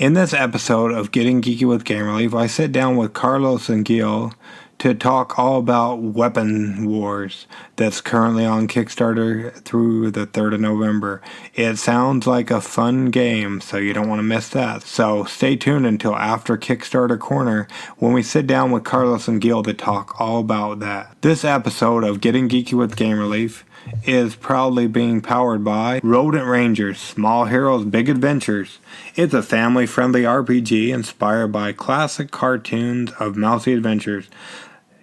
In this episode of Getting Geeky with Game Relief, I sit down with Carlos and Gill to talk all about Weapon Wars that's currently on Kickstarter through the 3rd of November. It sounds like a fun game, so you don't want to miss that. So stay tuned until after Kickstarter Corner when we sit down with Carlos and Gill to talk all about that. This episode of Getting Geeky with Game Relief is proudly being powered by Rodent Rangers, Small Heroes, Big Adventures. It's a family-friendly RPG inspired by classic cartoons of mousy adventures.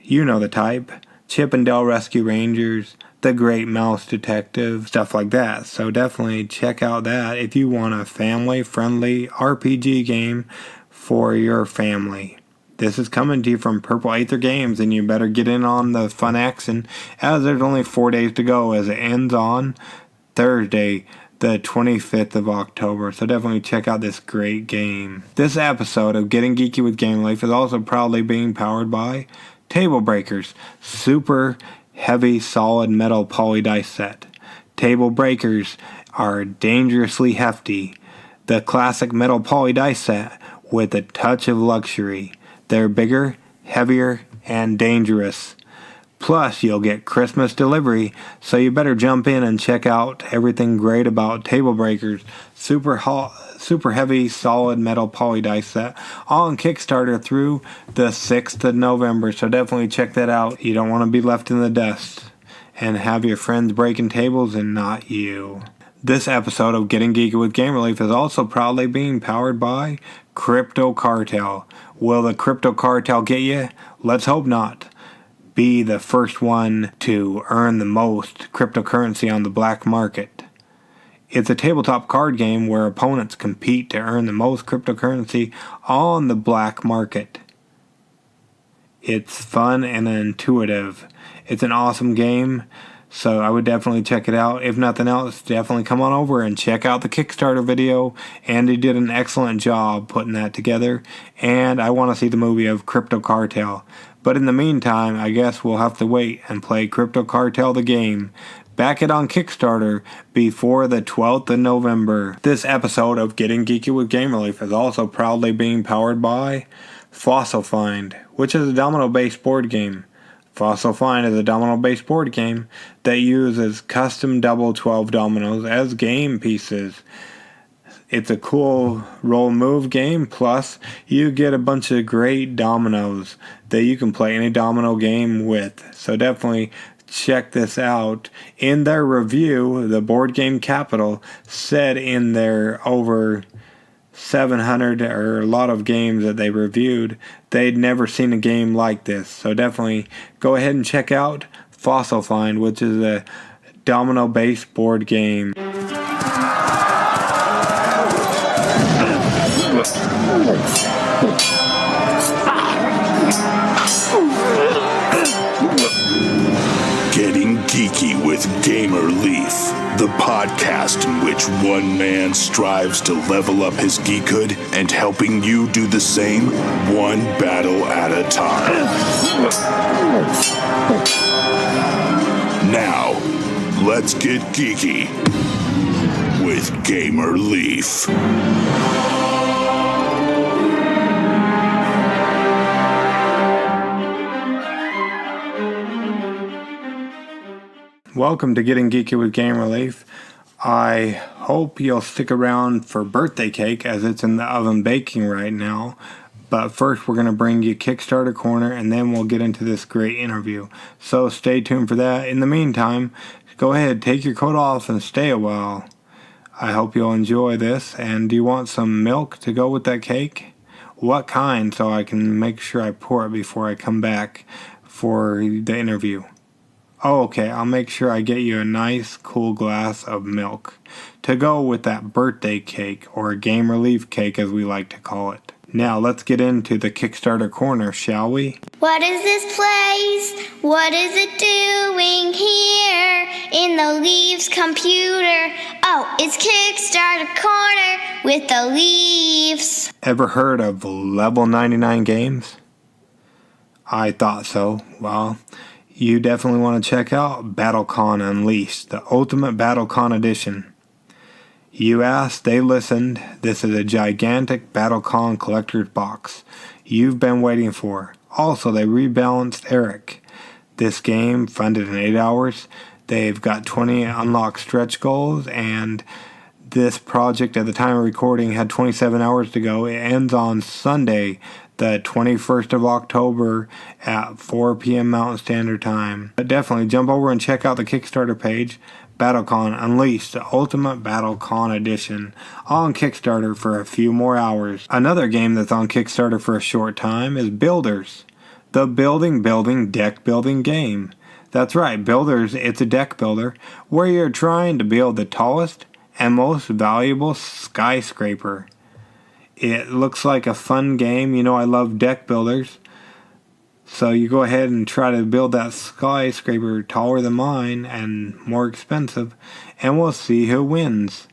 You know the type. Chip and Dale Rescue Rangers, The Great Mouse Detective, stuff like that. So definitely check out that if you want a family-friendly RPG game for your family. This is coming to you from Purple Aether Games, and you better get in on the fun action as there's only 4 days to go as it ends on Thursday, the 25th of October. So definitely check out this great game. This episode of Getting Geeky with Game Relief is also proudly being powered by Table Breakers, super heavy solid metal poly dice set. Table Breakers are dangerously hefty. The classic metal poly dice set with a touch of luxury. They're bigger, heavier, and dangerous. Plus, you'll get Christmas delivery, so you better jump in and check out everything great about Table Breakers. Super heavy, solid metal poly dice set. All on Kickstarter through the 6th of November, so definitely check that out. You don't want to be left in the dust and have your friends breaking tables and not you. This episode of Getting Geeky with Game Relief is also proudly being powered by Cartel. Will the Cartel get you? Let's hope not. Be the first one to earn the most cryptocurrency on the black market. It's a tabletop card game where opponents compete to earn the most cryptocurrency on the black market. It's fun and intuitive. It's an awesome game. So I would definitely check it out. If nothing else, definitely come on over and check out the Kickstarter video. Andy did an excellent job putting that together. And I want to see the movie of Cartel. But in the meantime, I guess we'll have to wait and play Cartel the game. Back it on Kickstarter before the 12th of November. This episode of Getting Geeky with Game Relief is also proudly being powered by Fossil Find, which is a domino-based board game. Fossil Find is a domino-based board game that uses custom double 12 dominoes as game pieces. It's a cool roll move game, plus you get a bunch of great dominoes that you can play any domino game with. So definitely check this out. In their review, the Board Game Capital said in their over 700 or a lot of games that they reviewed, they'd never seen a game like this. So definitely go ahead and check out Fossil Find, which is a domino-based board game. Getting Geeky with Gamer Leaf, the podcast in which one man strives to level up his geekhood and helping you do the same, one battle at a time. Now, let's get geeky with Gamer Leaf. Welcome to Getting Geeky with Game Relief. I hope you'll stick around for birthday cake as it's in the oven baking right now. But first we're going to bring you Kickstarter Corner and then we'll get into this great interview. So stay tuned for that. In the meantime, go ahead, take your coat off and stay a while. I hope you'll enjoy this. And do you want some milk to go with that cake? What kind, so I can make sure I pour it before I come back for the interview? Oh, okay, I'll make sure I get you a nice, cool glass of milk to go with that birthday cake, or a Game Relief cake as we like to call it. Now, let's get into the Kickstarter Corner, shall we? What is this place? What is it doing here in the Leaves computer? Oh, it's Kickstarter Corner with the Leaves. Ever heard of Level 99 Games? I thought so. Well, you definitely want to check out BattleCON Unleashed, the Ultimate BattleCON Edition. You asked, they listened. This is a gigantic BattleCON collector's box you've been waiting for. Also, they rebalanced Eric. This game, funded in 8 hours. They've got 20 unlocked stretch goals, and this project at the time of recording had 27 hours to go. It ends on Sunday, the 21st of October at 4 p.m. Mountain Standard Time. But definitely jump over and check out the Kickstarter page. BattleCON Unleashed, the Ultimate BattleCON Edition, on Kickstarter for a few more hours. Another game that's on Kickstarter for a short time is Builders, the building deck building game. That's right, Builders, it's a deck builder where you're trying to build the tallest and most valuable skyscraper. It looks like a fun game. You know, I love deck builders. So you go ahead and try to build that skyscraper taller than mine and more expensive, and we'll see who wins.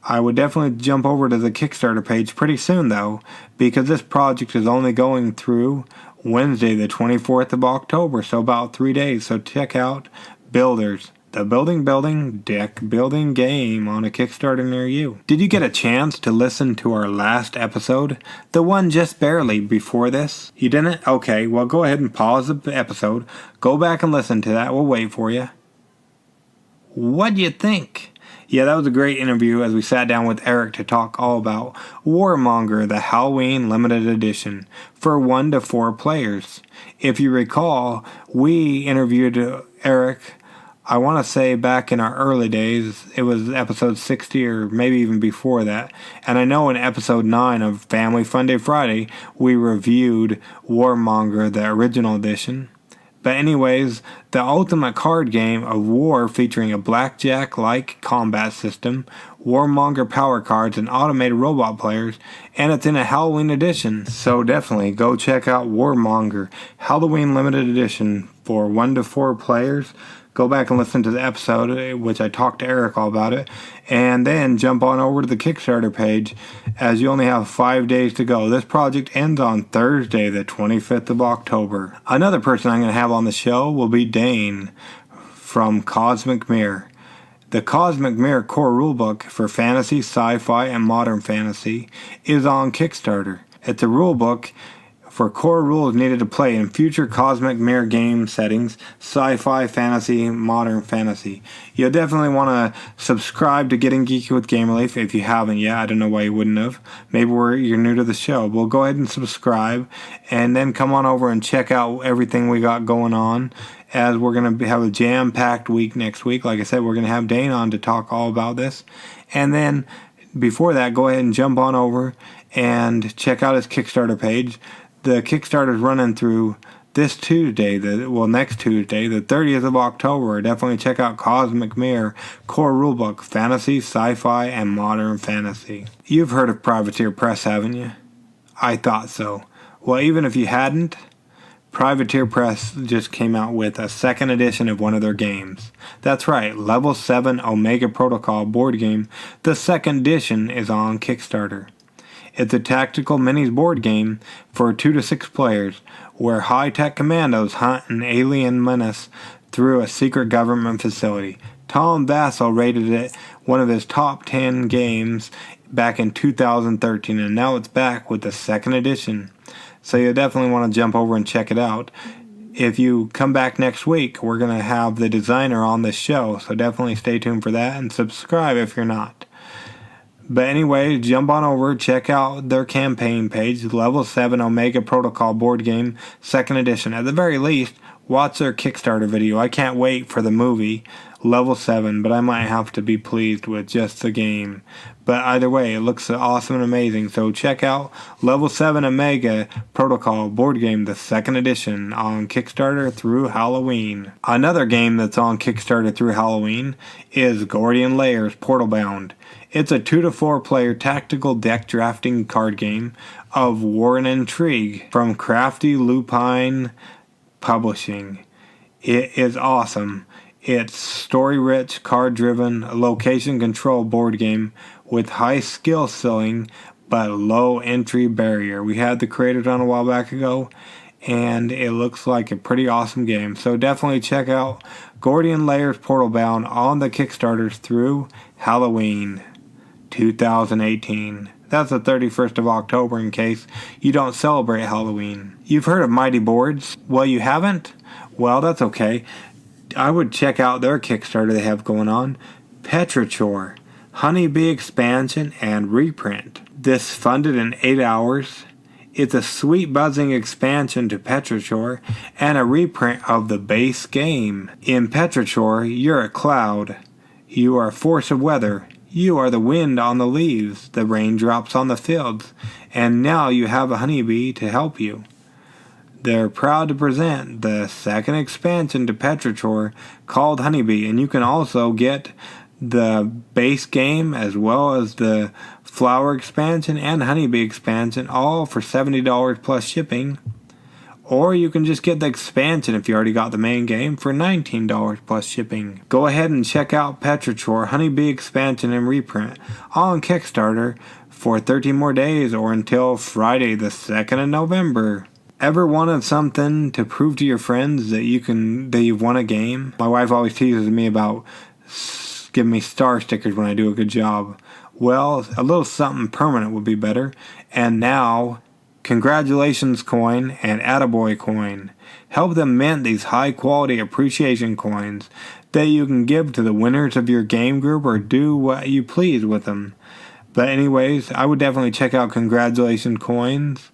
I would definitely jump over to the Kickstarter page pretty soon though, because this project is only going through Wednesday the 24th of October, so about 3 days. So check out Builders, the building deck building game on a Kickstarter near you. Did you get a chance to listen to our last episode? The one just barely before this? You didn't? Okay, well go ahead and pause the episode. Go back and listen to that. We'll wait for you. What'd you think? Yeah, that was a great interview as we sat down with Eric to talk all about Warmonger, the Halloween limited edition for 1 to 4 players. If you recall, we interviewed Eric, I want to say back in our early days. It was episode 60 or maybe even before that. And I know in episode 9 of Family Fun Day Friday, we reviewed Warmonger, the original edition. But anyways, the ultimate card game of war featuring a blackjack-like combat system, Warmonger power cards, and automated robot players, and it's in a Halloween edition. So definitely go check out Warmonger, Halloween limited edition for 1 to 4 players. Go back and listen to the episode, which I talked to Eric all about it, and then jump on over to the Kickstarter page, as you only have 5 days to go. This project ends on Thursday, the 25th of October. Another person I'm going to have on the show will be Dane from Cosmic Mirror. The Cosmic Mirror core rulebook for fantasy, sci-fi, and modern fantasy is on Kickstarter. It's a rulebook for core rules needed to play in future Cosmic Mirror game settings, sci-fi, fantasy, modern fantasy. You'll definitely want to subscribe to Getting Geeky with Game Relief if you haven't yet. I don't know why you wouldn't have. Maybe you're new to the show. Well, go ahead and subscribe, and then come on over and check out everything we got going on, as we're going to have a jam-packed week next week. Like I said, we're going to have Dane on to talk all about this. And then before that, go ahead and jump on over and check out his Kickstarter page. The Kickstarter's running through this Tuesday, next Tuesday, the 30th of October. Definitely check out Cosmic Mirror Core Rulebook, Fantasy, Sci-Fi, and Modern Fantasy. You've heard of Privateer Press, haven't you? I thought so. Well, even if you hadn't, Privateer Press just came out with a second edition of one of their games. That's right, Level 7 Omega Protocol board game. The second edition is on Kickstarter. It's a tactical minis board game for 2 to 6 players, where high-tech commandos hunt an alien menace through a secret government facility. Tom Vassell rated it one of his top 10 games back in 2013, and now it's back with the second edition. So you'll definitely want to jump over and check it out. If you come back next week, we're going to have the designer on this show, so definitely stay tuned for that, and subscribe if you're not. But anyway, jump on over, check out their campaign page, Level 7 Omega Protocol board game, second edition. At the very least, watch their Kickstarter video. I can't wait for the movie, Level 7, but I might have to be pleased with just the game. But either way, it looks awesome and amazing. So check out Level 7 Omega Protocol board game, the second edition, on Kickstarter through Halloween. Another game that's on Kickstarter through Halloween is Gordian Layers Portal Bound. It's a 2 to 4 player tactical deck drafting card game of war and intrigue from Crafty Lupine Publishing. It is awesome. It's story-rich, card-driven, location-control board game with high skill ceiling but low entry barrier. We had the creators on a while back ago, and it looks like a pretty awesome game. So definitely check out Gordian Layers Portal Bound on the Kickstarters through Halloween. 2018. That's the 31st of October in case you don't celebrate Halloween. You've heard of Mighty Boards? Well, you haven't? Well, that's okay. I would check out their Kickstarter they have going on. Petrichor, Honeybee expansion and reprint. This funded in 8 hours. It's a sweet buzzing expansion to Petrichor and a reprint of the base game. In Petrichor, you're a cloud. You are a force of weather. You are the wind on the leaves, the raindrops on the fields, and now you have a honeybee to help you. They're proud to present the second expansion to Petrichor called Honeybee, and you can also get the base game as well as the flower expansion and honeybee expansion, all for $70 plus shipping. Or you can just get the expansion if you already got the main game for $19 plus shipping. Go ahead and check out Petrichor Honeybee expansion and reprint on Kickstarter for 13 more days or until Friday the 2nd of November. Ever wanted something to prove to your friends that you've won a game? My wife always teases me about giving me star stickers when I do a good job. Well, a little something permanent would be better. And now, Congratulations Coin and Attaboy Coin. Help them mint these high quality appreciation coins that you can give to the winners of your game group or do what you please with them. But anyways, I would definitely check out Congratulations Coins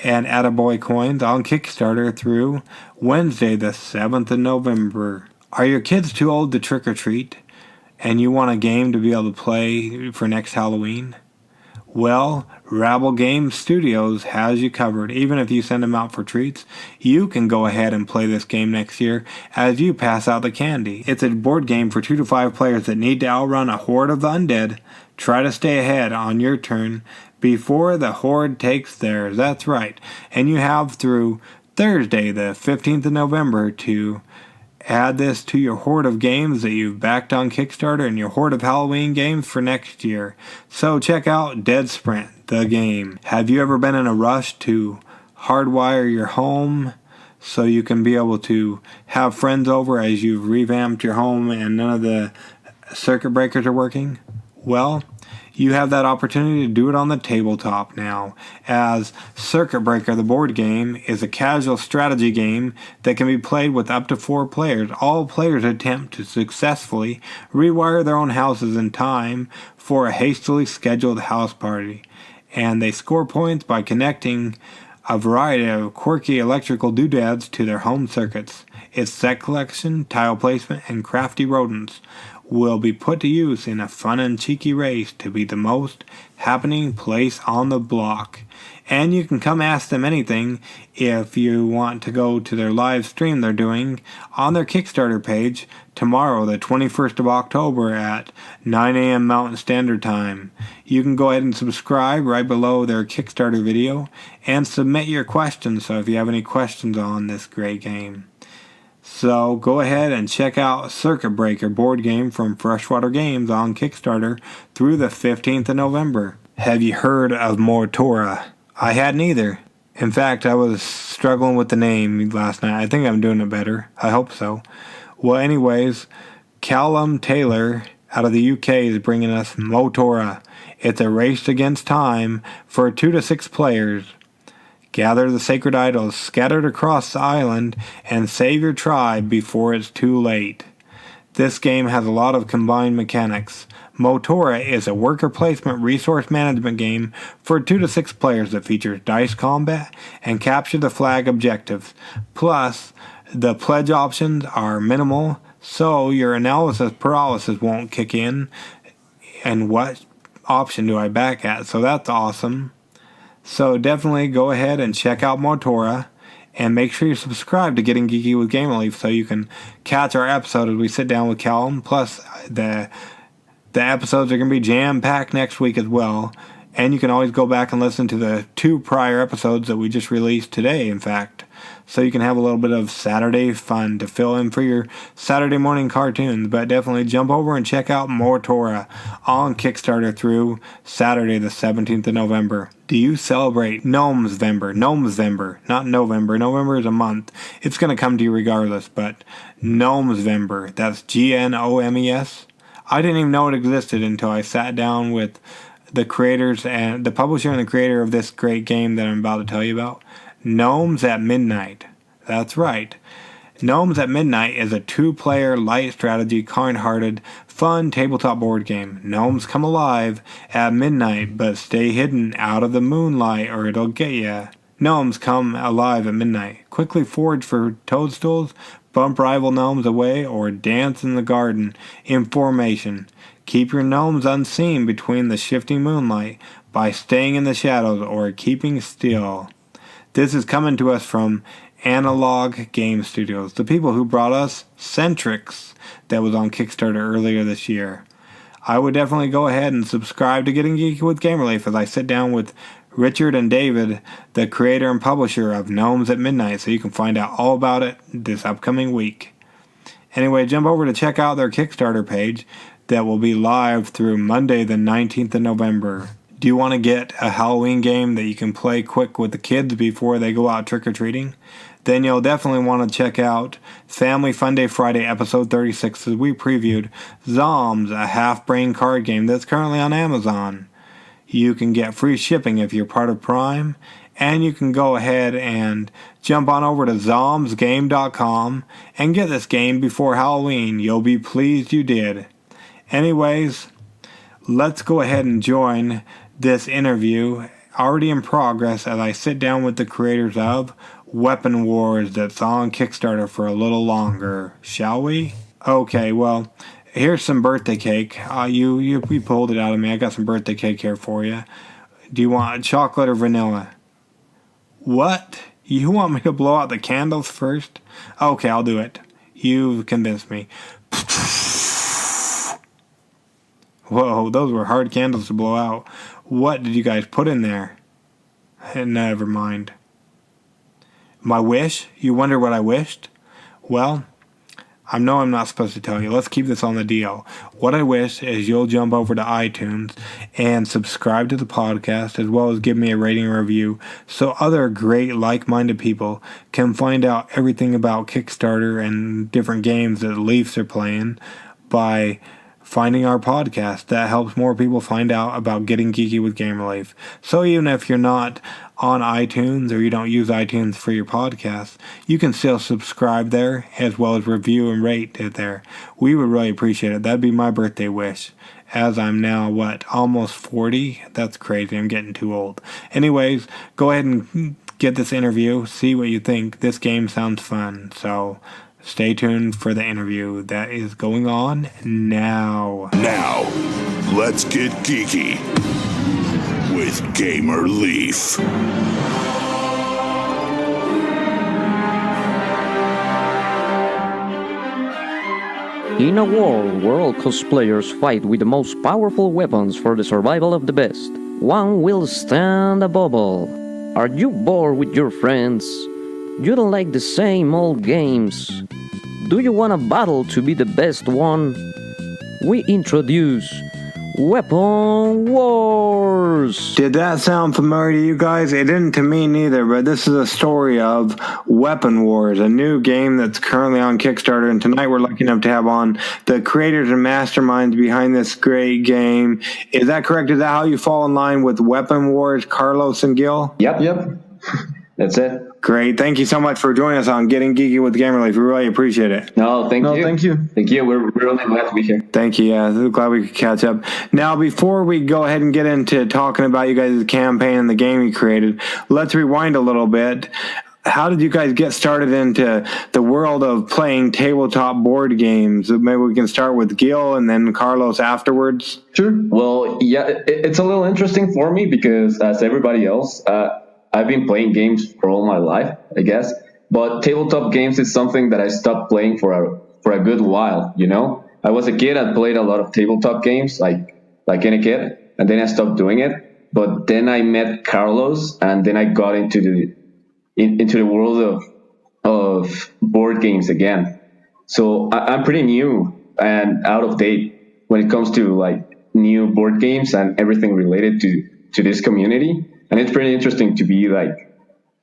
and Attaboy Coins on Kickstarter through Wednesday the 7th of November. Are your kids too old to trick or treat and you want a game to be able to play for next Halloween? Well, Rabble Game Studios has you covered. Even if you send them out for treats, you can go ahead and play this game next year as you pass out the candy. It's a board game for 2 to 5 players that need to outrun a horde of the undead. Try to stay ahead on your turn before the horde takes theirs. That's right. And you have through Thursday, the 15th of November, to add this to your horde of games that you've backed on Kickstarter and your horde of Halloween games for next year. So check out Dead Sprint, the game. Have you ever been in a rush to hardwire your home so you can be able to have friends over as you've revamped your home and none of the circuit breakers are working? Well, you have that opportunity to do it on the tabletop now, as Circuit Breaker, the board game, is a casual strategy game that can be played with up to 4 players. All players attempt to successfully rewire their own houses in time for a hastily scheduled house party, and they score points by connecting a variety of quirky electrical doodads to their home circuits. Its set collection, tile placement, and crafty rodents will be put to use in a fun and cheeky race to be the most happening place on the block. And you can come ask them anything if you want to go to their live stream they're doing on their Kickstarter page tomorrow, the 21st of October at 9 a.m. Mountain Standard Time. You can go ahead and subscribe right below their Kickstarter video and submit your questions, so if you have any questions on this great game. So go ahead and check out Circuit Breaker board game from Freshwater Games on Kickstarter through the 15th of November. Have you heard of Mortora? I hadn't either. In fact, I was struggling with the name last night. I think I'm doing it better. I hope so. Well, anyways, Callum Taylor out of the UK is bringing us Mortora. It's a race against time for 2 to 6 players. Gather the sacred idols scattered across the island and save your tribe before it's too late. This game has a lot of combined mechanics. Mortora is a worker placement resource management game for 2 to 6 players that features dice combat and capture the flag objectives. Plus, the pledge options are minimal, so your analysis paralysis won't kick in. And what option do I back at? So that's awesome. So definitely go ahead and check out Mortora, and make sure you subscribe to Getting Geeky with Game Relief so you can catch our episode as we sit down with Callum. Plus, the episodes are going to be jam-packed next week as well, and you can always go back and listen to the 2 prior episodes that we just released today, in fact. So you can have a little bit of Saturday fun to fill in for your Saturday morning cartoons. But definitely jump over and check out Mortora on Kickstarter through Saturday the 17th of November. Do you celebrate Gnomesvember? Gnomesvember, not November. November is a month. It's going to come to you regardless, but Gnomesvember, that's Gnomes. I didn't even know it existed until I sat down with the creators and the publisher and the creator of this great game that I'm about to tell you about. Gnomes at Midnight. That's right. Gnomes at Midnight is a 2-player, light strategy, kind-hearted, fun tabletop board game. Gnomes come alive at midnight, but stay hidden out of the moonlight or it'll get ya. Gnomes come alive at midnight. Quickly forage for toadstools, bump rival gnomes away, or dance in the garden in formation. Keep your gnomes unseen between the shifting moonlight by staying in the shadows or keeping still. This is coming to us from Analog Game Studios, the people who brought us Centrix that was on Kickstarter earlier this year. I would definitely go ahead and subscribe to Getting Geeky with Game Relief as I sit down with Richard and David, the creator and publisher of Gnomes at Midnight, so you can find out all about it this upcoming week. Anyway, jump over to check out their Kickstarter page that will be live through Monday the 19th of November. Do you want to get a Halloween game that you can play quick with the kids before they go out trick-or-treating? Then you'll definitely want to check out Family Fun Day Friday episode 36 as we previewed Zoms, a half-brain card game that's currently on Amazon. You can get free shipping if you're part of Prime, and you can go ahead and jump on over to zomsgame.com and get this game before Halloween. You'll be pleased you did. Anyways, let's go ahead and join this interview already in progress as I sit down with the creators of Weapon Wars that's on Kickstarter for a little longer, shall we? Okay, well, here's some birthday cake. You pulled it out of me. I got some birthday cake here for you. Do you want chocolate or vanilla? What? You want me to blow out the candles first? Okay, I'll do it. You've convinced me. Whoa, those were hard candles to blow out. What did you guys put in there? Never mind. My wish? You wonder what I wished? Well, I know I'm not supposed to tell you. Let's keep this on the deal. What I wish is you'll jump over to iTunes and subscribe to the podcast, as well as give me a rating and review so other great like-minded people can find out everything about Kickstarter and different games that the Leafs are playing by finding our podcast. That helps more people find out about Getting Geeky with Game Relief. So even if you're not on iTunes or you don't use iTunes for your podcast, you can still subscribe there as well as review and rate it there. We would really appreciate it. That'd be my birthday wish. As I'm now, almost 40? That's crazy. I'm getting too old. Anyways, go ahead and get this interview. See what you think. This game sounds fun. So stay tuned for the interview that is going on now. Now, let's get geeky with Gamer Leaf. In a world where all cosplayers fight with the most powerful weapons for the survival of the best, one will stand above all. Are you bored with your friends? You don't like the same old games? Do you want a battle to be the best one? We introduce Weapon Wars! Did that sound familiar to you guys? It didn't to me neither, but this is a story of Weapon Wars, a new game that's currently on Kickstarter, and tonight we're lucky enough to have on the creators and masterminds behind this great game. Is that correct? Is that how you fall in line with Weapon Wars, Carlos and Gill? Yep. That's it. Great. Thank you so much for joining us on Getting Geeky with Game Relief. We really appreciate it. Thank you. Thank you. We're really glad to be here. Thank you. Yeah, glad we could catch up. Now, before we go ahead and get into talking about you guys' campaign and the game you created, let's rewind a little bit. How did you guys get started into the world of playing tabletop board games? Maybe we can start with Gill and then Carlos afterwards. Sure. Well, yeah, it's a little interesting for me because, as everybody else, I've been playing games for all my life, I guess. But tabletop games is something that I stopped playing for a good while, you know? I was a kid, I played a lot of tabletop games, like any kid, and then I stopped doing it. But then I met Carlos, and then I got into the world of board games again. So I'm pretty new and out of date when it comes to new board games and everything related to this community. And it's pretty interesting to be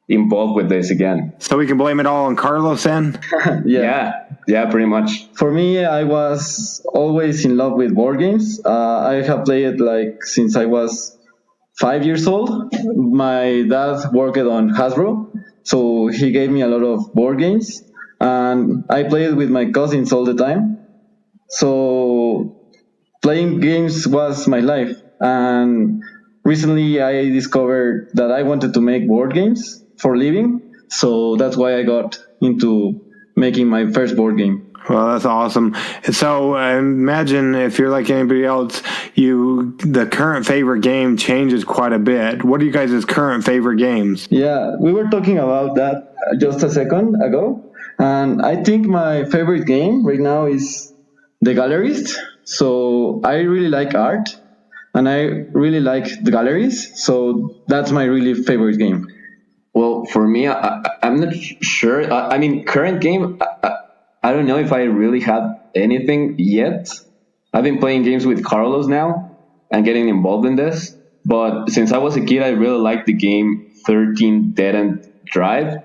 involved with this again. So we can blame it all on Carlos then? Yeah, pretty much. For me, I was always in love with board games. I have played like since I was 5 years old. My dad worked on Hasbro, so he gave me a lot of board games, and I played with my cousins all the time. So playing games was my life, and recently I discovered that I wanted to make board games for a living, so that's why I got into making my first board game. Well, that's awesome. So imagine if you're like anybody else, the current favorite game changes quite a bit. What are you guys' current favorite games? Yeah, we were talking about that just a second ago, and I think my favorite game right now is The Gallerist. So I really like art, and I really like the galleries, so that's my really favorite game. Well, for me, I'm not sure. I mean, current game, I don't know if I really have anything yet. I've been playing games with Carlos now and getting involved in this. But since I was a kid, I really liked the game 13 Dead End Drive.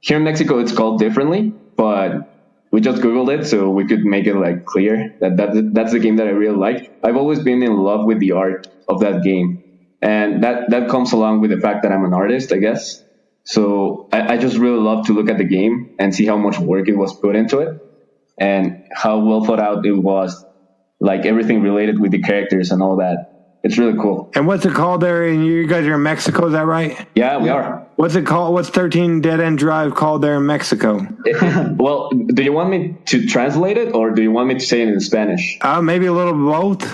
Here in Mexico, it's called differently, but we just Googled it so we could make it like clear that's the game that I really like. I've always been in love with the art of that game. And that comes along with the fact that I'm an artist, I guess. So I just really love to look at the game and see how much work it was put into it and how well thought out it was, like everything related with the characters and all that. It's really cool. And what's it called there? And you guys are in Mexico, is that right? Yeah, we are. What's it called? What's 13 Dead End Drive called there in Mexico? Well, do you want me to translate it or do you want me to say it in Spanish? Maybe a little both.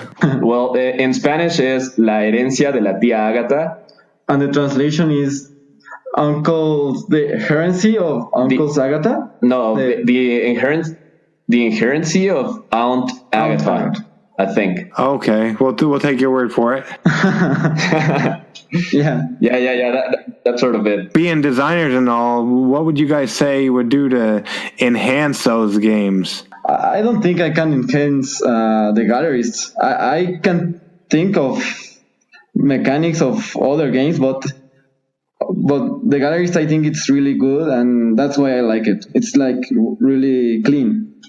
Well, in Spanish is La herencia de la tía Ágata. And the translation is the heresy of Uncle Agatha? No, the inherency of Aunt Agatha, I think. Okay, we'll take your word for it. Yeah. That's sort of it. Being designers and all, what would you guys say you would do to enhance those games? I don't think I can enhance the galleries. I can think of mechanics of other games, but the galleries, I think it's really good, and that's why I like it. It's like really clean.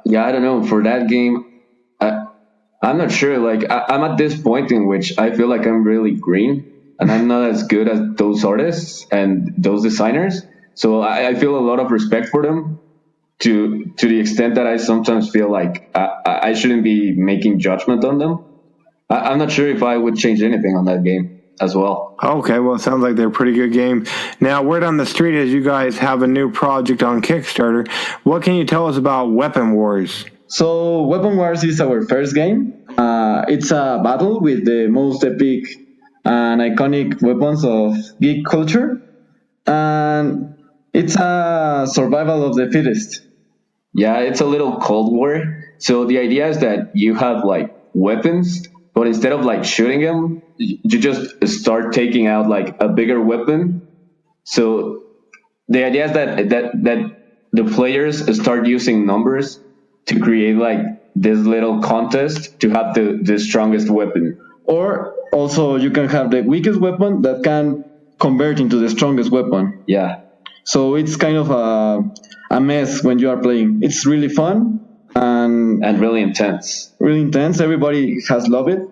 Yeah, I don't know. For that game, I'm not sure. Like, I'm at this point in which I feel like I'm really green, and I'm not as good as those artists and those designers. So I feel a lot of respect for them to the extent that I sometimes feel like I shouldn't be making judgment on them. I'm not sure if I would change anything on that game as well. Okay, well, it sounds like they're a pretty good game. Now, word on the street is you guys have a new project on Kickstarter. What can you tell us about Weapon Wars? So Weapon Wars is our first game. It's a battle with the most epic and iconic weapons of geek culture. And it's a survival of the fittest. Yeah, it's a little Cold War. So the idea is that you have like weapons, but instead of like shooting them, you just start taking out like a bigger weapon. So the idea is that the players start using numbers to create like this little contest to have the strongest weapon. Or also you can have the weakest weapon that can convert into the strongest weapon. Yeah. So it's kind of a mess when you are playing. It's really fun and really intense. Really intense. Everybody has loved it,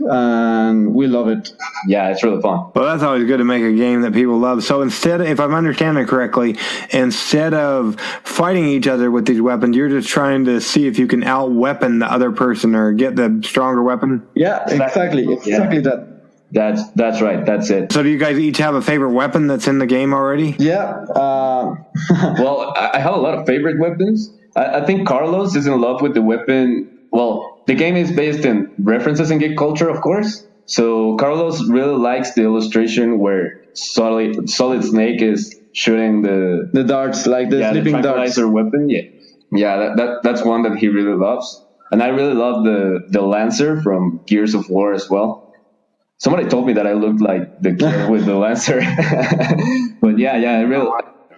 and we love it. Yeah, it's really fun. Well, that's always good to make a game that people love. So instead, if I'm understanding correctly, instead of fighting each other with these weapons, you're just trying to see if you can out-weapon the other person or get the stronger weapon? Yeah, exactly that. That's right. That's it. So do you guys each have a favorite weapon that's in the game already? Yeah. Well, I have a lot of favorite weapons. I think Carlos is in love with the weapon. Well, the game is based in references in geek culture, of course. So Carlos really likes the illustration where Solid Snake is shooting the darts, like the sleeping darts. Weapon. Yeah, that's one that he really loves. And I really love the Lancer from Gears of War as well. Somebody told me that I looked like the kid with the Lancer. But yeah, I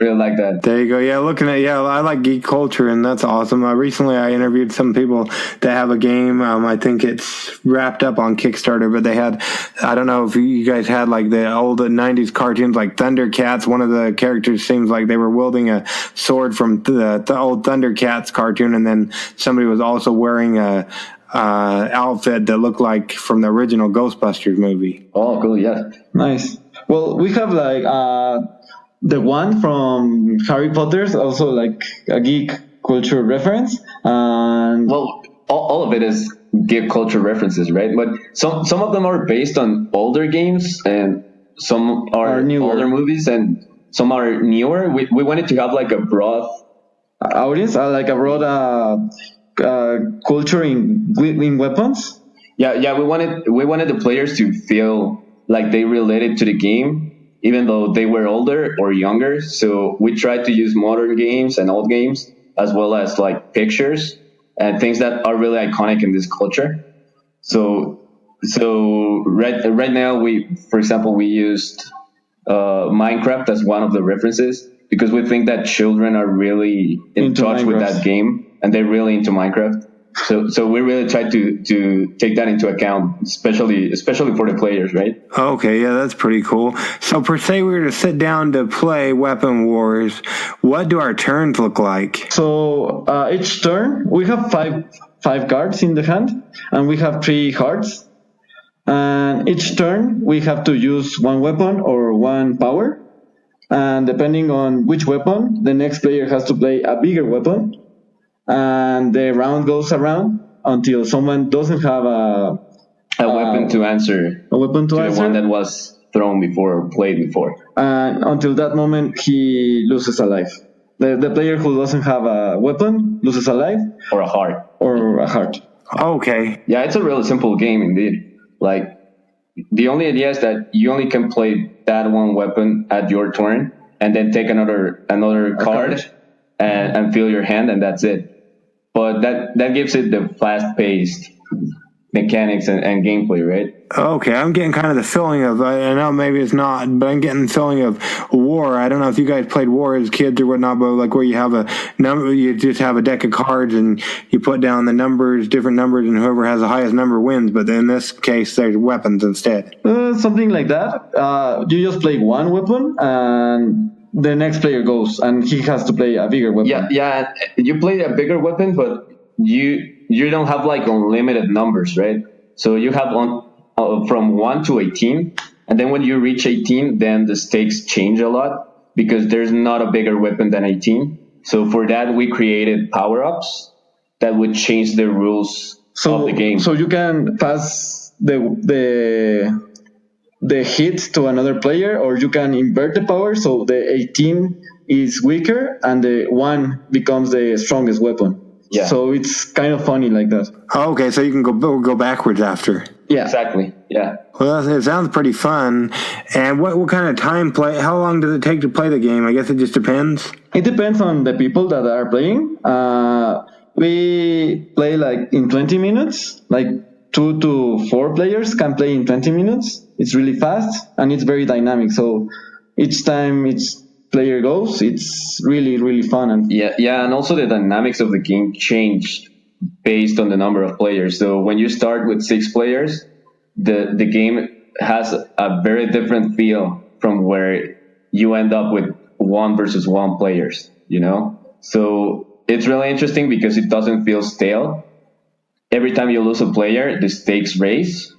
really like that. There you go. Yeah, I like geek culture, and that's awesome. Recently, I interviewed some people that have a game. I think it's wrapped up on Kickstarter, but they had, I don't know if you guys had like the old 90s cartoons like Thundercats. One of the characters seems like they were wielding a sword from the old Thundercats cartoon, and then somebody was also wearing a outfit that looked like from the original Ghostbusters movie. Oh, cool, yeah. Nice. Well, we have like the one from Harry Potter's, also like a geek culture reference. And well, all of it is geek culture references, right? But some of them are based on older games, and some are older movies, and some are newer. We wanted to have like a broad audience, like a broad culture in weapons. Yeah. We wanted the players to feel like they related to the game, even though they were older or younger. So we tried to use modern games and old games, as well as like pictures and things that are really iconic in this culture. So right now for example, we used Minecraft as one of the references, because we think that children are really in touch with that game, and they're really into Minecraft. So we really try to take that into account, especially for the players, right? Okay, yeah, that's pretty cool. So per se, we were to sit down to play Weapon Wars. What do our turns look like? So each turn we have five cards in the hand, and we have 3 hearts. And each turn we have to use one weapon or one power. And depending on which weapon, the next player has to play a bigger weapon. And the round goes around until someone doesn't have a weapon to answer. A weapon to answer. The one that was thrown before or played before. And until that moment, he loses a life. The player who doesn't have a weapon loses a life. Or a heart. Or a heart. Okay. Yeah, it's a really simple game indeed. Like, the only idea is that you only can play that one weapon at your turn, and then take another card and fill your hand, and that's it. But that gives it the fast-paced mechanics and gameplay, right? Okay, I'm getting kind of the feeling of, I know maybe it's not, but I'm getting the feeling of War. I don't know if you guys played War as kids or whatnot, but like where you have a number, you just have a deck of cards and you put down the numbers, different numbers, and whoever has the highest number wins. But in this case, there's weapons instead. Something like that. You just play one weapon, and the next player goes, and he has to play a bigger weapon. Yeah. You play a bigger weapon, but you don't have like unlimited numbers, right? So you have from 1 to 18, and then when you reach 18, then the stakes change a lot, because there's not a bigger weapon than 18. So for that, we created power-ups that would change the rules of the game. So you can pass the hit to another player, or you can invert the power, so the 18 is weaker and the 1 becomes the strongest weapon. Yeah. So it's kind of funny like that. Okay, so you can go backwards after. Yeah. Exactly. Yeah. Well, it sounds pretty fun. And what kind of time play? How long does it take to play the game? I guess it just depends. It depends on the people that are playing. We play like in 20 minutes. Like 2 to 4 players can play in 20 minutes. It's really fast and it's very dynamic. So each time each player goes, it's really, really fun. And and also the dynamics of the game changed based on the number of players. So when you start with 6 players, the game has a very different feel from where you end up with 1 versus 1 players, you know? So it's really interesting because it doesn't feel stale. Every time you lose a player, the stakes raise,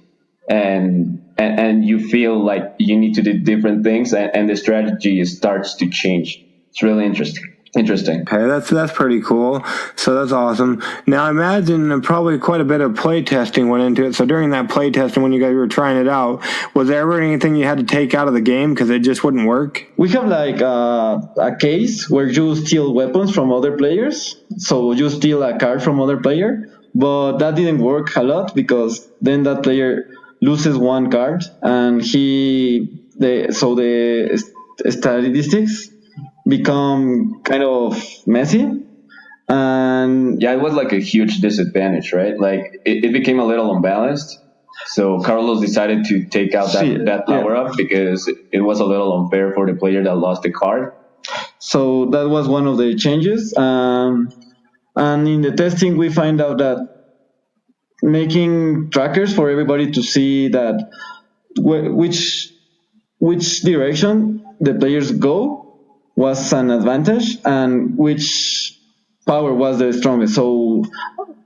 and you feel like you need to do different things, and the strategy starts to change. It's really interesting. Okay, that's pretty cool. So that's awesome. Now I imagine probably quite a bit of play testing went into it. So during that play testing, when you guys were trying it out, was there ever anything you had to take out of the game because it just wouldn't work? We have like a case where you steal weapons from other players. So you steal a card from other player, but that didn't work a lot because then that player loses 1 card, and the statistics become kind of messy. And yeah, it was like a huge disadvantage, right? Like it became a little unbalanced. So Carlos decided to take out that power up because it was a little unfair for the player that lost the card. So that was one of the changes. And in the testing, we find out that making trackers for everybody to see that which direction the players go was an advantage, and which power was the strongest. So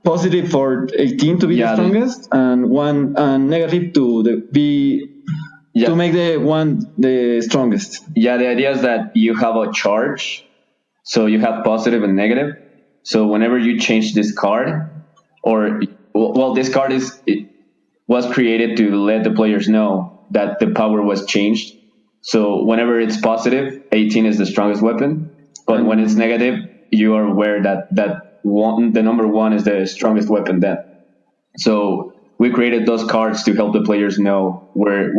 positive for 18 to be the strongest, and one and negative to to make the strongest. Yeah, the idea is that you have a charge, so you have positive and negative. So whenever you change this card, this card was created to let the players know that the power was changed. So whenever it's positive, 18 is the strongest weapon. But when it's negative, you are aware that the number 1 is the strongest weapon then. So we created those cards to help the players know where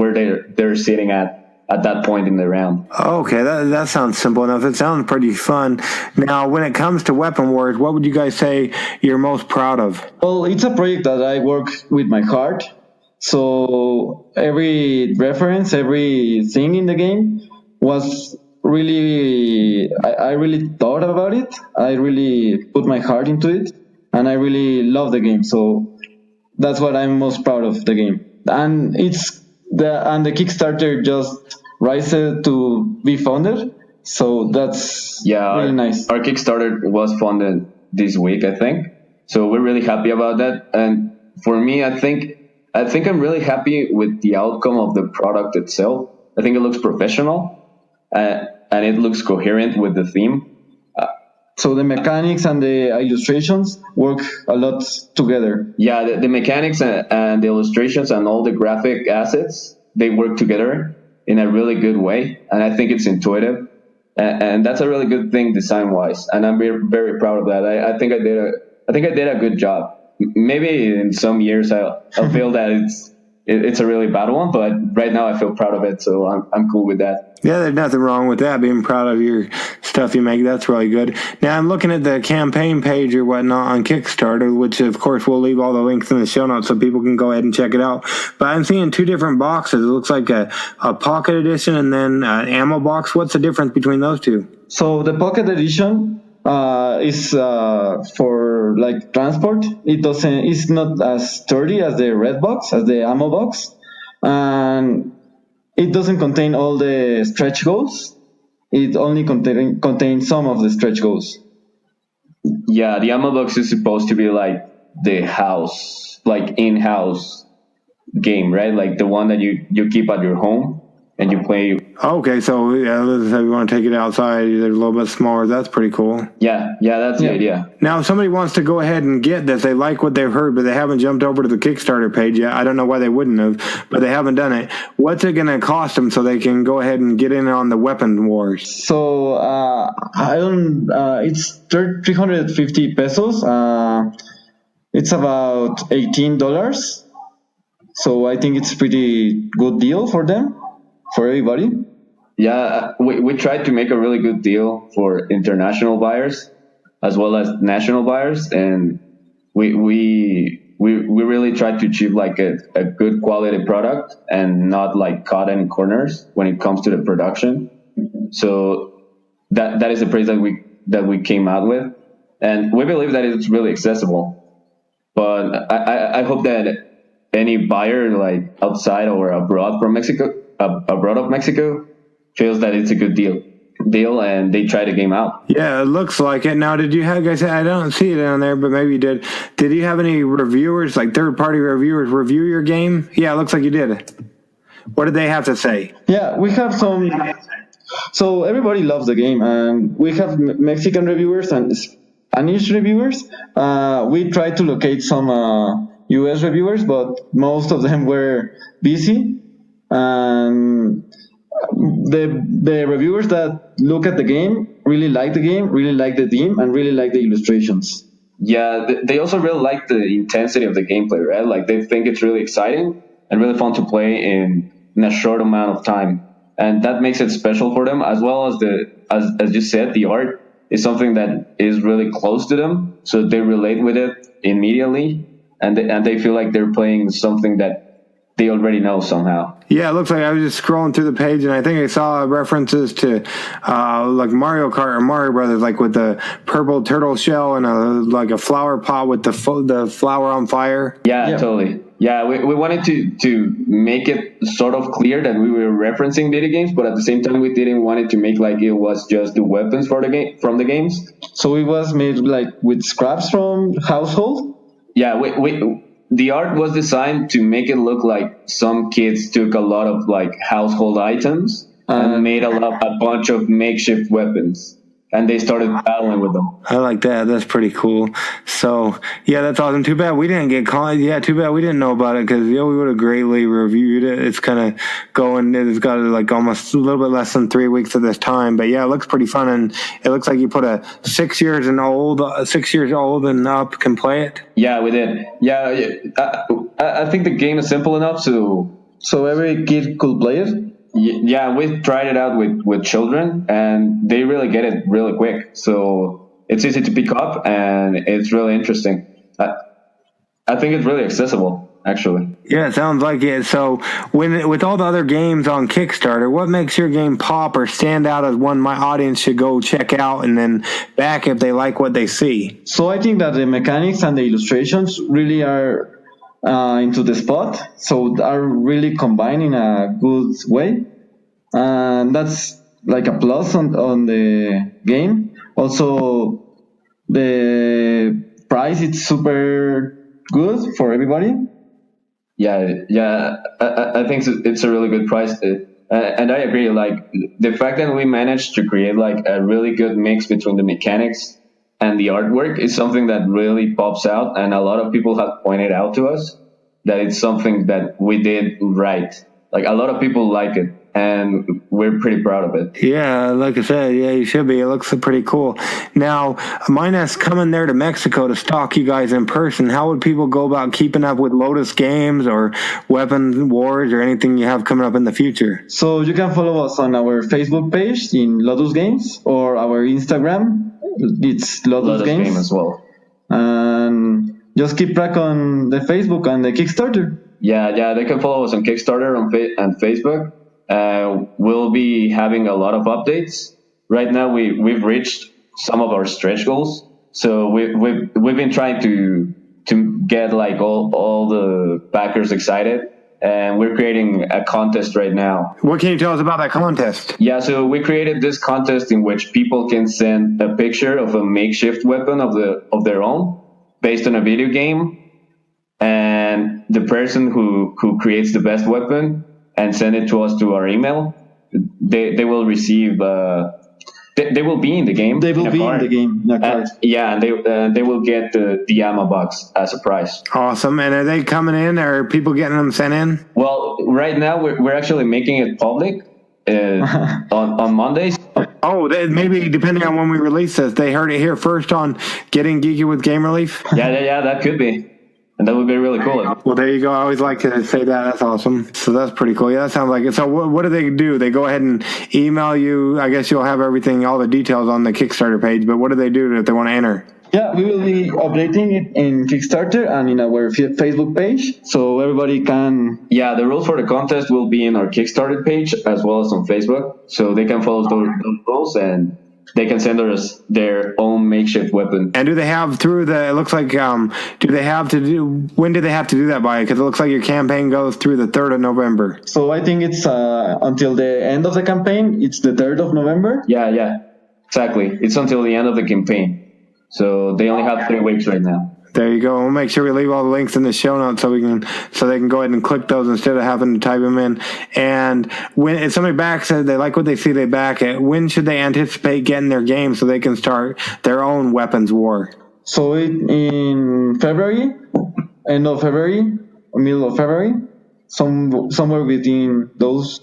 they're sitting at that point in the round. Okay, that sounds simple enough. It sounds pretty fun. Now, when it comes to weapon wars, what would you guys say you're most proud of? Well, it's a project that I work with my heart. So every reference, everything in the game was really, I really thought about it. I really put my heart into it, and I really love the game. So that's what I'm most proud of the game. And the Kickstarter just rised to be funded. So that's really nice. Our Kickstarter was funded this week, I think. So we're really happy about that. And for me, I think I'm really happy with the outcome of the product itself. I think it looks professional, and it looks coherent with the theme. So the mechanics and the illustrations work a lot together. Yeah, the mechanics and the illustrations and all the graphic assets, they work together in a really good way. And I think it's intuitive. And that's a really good thing design-wise. And I'm very, very proud of that. I think I did a good job. Maybe in some years I'll feel that it's a really bad one, but right now I feel proud of it, so I'm cool with that. Yeah, there's nothing wrong with that. Being proud of your stuff you make, that's really good. Now I'm looking at the campaign page or whatnot on Kickstarter, which of course we'll leave all the links in the show notes so people can go ahead and check it out. But I'm seeing 2 different boxes. It looks like a pocket edition and then an ammo box. What's the difference between those two? So the pocket edition is for like transport. It's not as sturdy as the red box, as the ammo box, and it doesn't contain all the stretch goals. It only contains some of the stretch goals. Yeah, the ammo box is supposed to be like the house, like in-house game, right? Like the one that you keep at your home and you play. Okay, so yeah, let's say we want to take it outside. They're a little bit smaller. That's pretty cool. Yeah, that's the idea. Now, if somebody wants to go ahead and get this, they like what they've heard, but they haven't jumped over to the Kickstarter page yet. I don't know why they wouldn't have, but they haven't done it. What's it going to cost them so they can go ahead and get in on the weapon wars? So it's 350 pesos. It's about $18. So I think it's a pretty good deal for them. For everybody? Yeah, we tried to make a really good deal for international buyers as well as national buyers, and we really tried to achieve like a good quality product and not like cut any corners when it comes to the production. So that is the price that we came out with, and we believe that it's really accessible. But I hope that any buyer like outside or abroad of Mexico feels that it's a good deal and they try the game out. Yeah, it looks like it. Now, did you have, guys, I don't see it on there, but maybe you did you have any reviewers, like third-party reviewers, review your game? Yeah, it looks like you did. What did they have to say? Yeah, we have some. So everybody loves the game, and we have Mexican reviewers and Spanish reviewers. We tried to locate some US reviewers, but most of them were busy. And the reviewers that look at the game really like the game, really like the theme, and really like the illustrations. Yeah, they also really like the intensity of the gameplay, right? Like they think it's really exciting and really fun to play in a short amount of time, and that makes it special for them. As well as as you said, the art is something that is really close to them, so they relate with it immediately, and they feel like they're playing something that they already know somehow. Yeah, it looks like I was just scrolling through the page, and I think I saw references to like Mario Kart or Mario Brothers, like with the purple turtle shell and a flower pot with the flower on fire. Yeah, totally. Yeah, we wanted to make it sort of clear that we were referencing video games, but at the same time we didn't want it to make like it was just the weapons for from the games. So it was made like with scraps from household? Yeah, the art was designed to make it look like some kids took a lot of like household items and made a bunch of makeshift weapons, and they started battling with them. I like that. That's pretty cool. So, yeah, that's awesome. Too bad we didn't get caught. Yeah, too bad we didn't know about it, because we would have greatly reviewed it. It's kind of going, it's got like almost a little bit less than 3 weeks of this time. But, yeah, it looks pretty fun. And it looks like you put a 6 years old and up can play it. Yeah, we did. Yeah, I think the game is simple enough so every kid could play it. Yeah, we tried it out with children, and they really get it really quick. So it's easy to pick up, and it's really interesting. I think it's really accessible, actually. Yeah, it sounds like it. So with all the other games on Kickstarter, what makes your game pop or stand out as one my audience should go check out and then back if they like what they see? So I think that the mechanics and the illustrations really are into the spot, so are really combined in a good way, and that's like a plus on the game. Also, the price is super good for everybody. Yeah, I think it's a really good price, and I agree. Like the fact that we managed to create like a really good mix between the mechanics and the artwork is something that really pops out, and a lot of people have pointed out to us that it's something that we did right. Like a lot of people like it, and we're pretty proud of it. Yeah, like I said, yeah, you should be. It looks pretty cool. Now, minus coming there to Mexico to stalk you guys in person, how would people go about keeping up with Lotus Games or Weapon Wars or anything you have coming up in the future? So you can follow us on our Facebook page in Lotus Games, or our Instagram. It's Lotus Games Game as well. And just keep track on the Facebook and the Kickstarter. Yeah, they can follow us on Kickstarter and Facebook. We'll be having a lot of updates. Right now, we've reached some of our stretch goals. So we've been trying to get like all the backers excited, and we're creating a contest right now. What can you tell us about that contest? Yeah, so we created this contest in which people can send a picture of a makeshift weapon of their own based on a video game, and the person who creates the best weapon and send it to us to our email, they will receive. They will be in the game. They will be in the game. In a card. Yeah, and they will get the ammo box as a prize. Awesome. And are they coming in? Or are people getting them sent in? Well, right now we're actually making it public on Mondays. Oh, maybe depending on when we release this, they heard it here first on Getting Geeky with Game Relief. Yeah, that could be. And that would be really cool. Well, there you go. I always like to say that. That's awesome. So that's pretty cool. Yeah, that sounds like it. So what do they do? They go ahead and email you. I guess you'll have everything, all the details on the Kickstarter page. But what do they do if they want to enter? Yeah, we will be updating it in Kickstarter and in our Facebook page, so everybody can... Yeah, the rules for the contest will be in our Kickstarter page as well as on Facebook. So they can follow those rules, and they can send us their own makeshift weapon. And do they have through the, it looks like, do they have to do, when do they have to do that by? Because it looks like your campaign goes through the 3rd of November. So I think it's until the end of the campaign, it's the 3rd of November. Yeah, exactly. It's until the end of the campaign. So they only have 3 weeks right now. There you go. We'll make sure we leave all the links in the show notes so they can go ahead and click those instead of having to type them in. And if somebody backs it, they like what they see, they back it. When should they anticipate getting their game so they can start their own weapons war? So in February, end of February, middle of February, somewhere within those.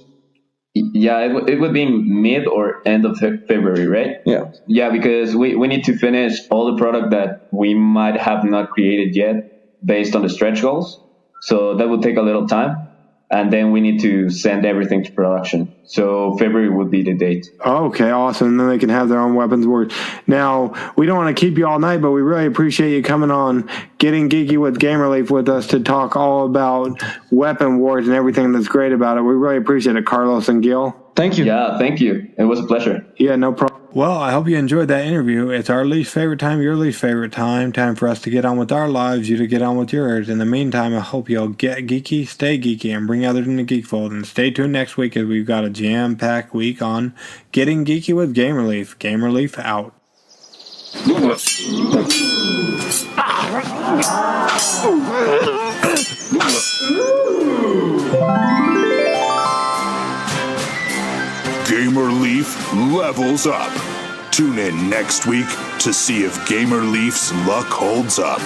Yeah, it would be mid or end of February, right? Yeah. Yeah, because we need to finish all the product that we might have not created yet based on the stretch goals. So that would take a little time. and then we need to send everything to production. So February would be the date. Okay, awesome. And then they can have their own weapons wars. Now, we don't want to keep you all night, but we really appreciate you coming on Getting Geeky with Game Relief with us to talk all about weapon wars and everything that's great about it. We really appreciate it, Carlos and Gill. Thank you. Yeah, thank you. It was a pleasure. Yeah, no problem. Well, I hope you enjoyed that interview. It's our least favorite time, your least favorite time. Time for us to get on with our lives, you to get on with yours. In the meantime, I hope you'll get geeky, stay geeky, and bring others in the geek fold. And stay tuned next week as we've got a jam-packed week on Getting Geeky with Game Relief. Game Relief out. Gamer Leaf levels up. Tune in next week to see if Gamer Leaf's luck holds up.